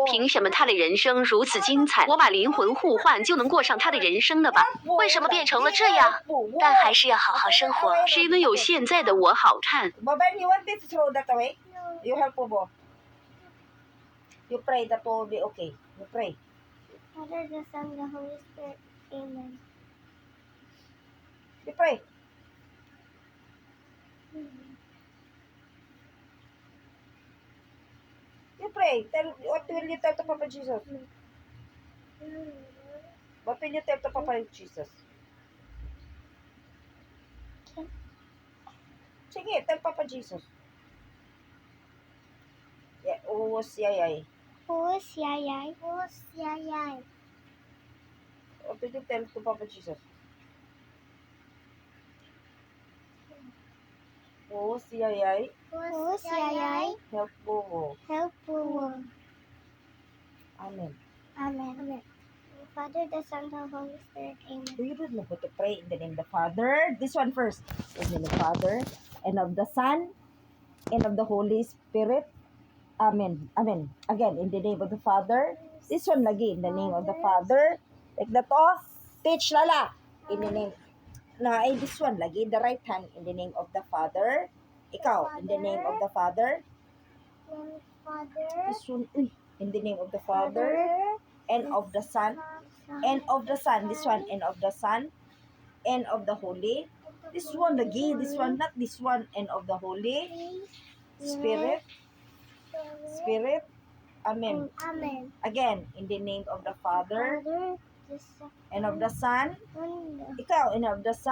凭什么他的人生如此精彩？我把灵魂互换就能过上他的人生了吧？为什么变成了这样？但还是要好好生活。谁能有现在的我好看？ You wanted to throw that away? You help po. You pray that all will be okay. You pray. Father, the Son, the Holy Spirit. Amen. You pray. You pray. What will you tell to Papa Jesus? What will you tell to Papa Jesus? Sige, tell Papa Jesus. Yeah, Who's Yayay? Who's Yayay? Who's Yayay? What did you tell to Papa Jesus? Who's Yayay? Who's Yayay? Help Bobo. Help Buwo. Amen. Amen. Amen. Father, the Son, the Holy Spirit. Amen. Do you really know how to pray in the name of the Father? This one first. In the name of the Father, and of the Son, and of the Holy Spirit. Amen. Amen. Again, in the name of the Father. This one lagi, in the name of the Father. Like that, oh. Teach lala. In the name. Na, this one lagi, the right hand, in the name of the Father. Ikaw, in the name of the Father. Father. This one, in the name of the Father, and of the Son, and of the Son. This one, and of the Son, and of the Holy. This one lagi, this one, not this one, and of the Holy Spirit. Spirit. Amen. Amen. Again, in the name of the Father, Father, the Son, and of the Son. and the Ikaw, and of the Son.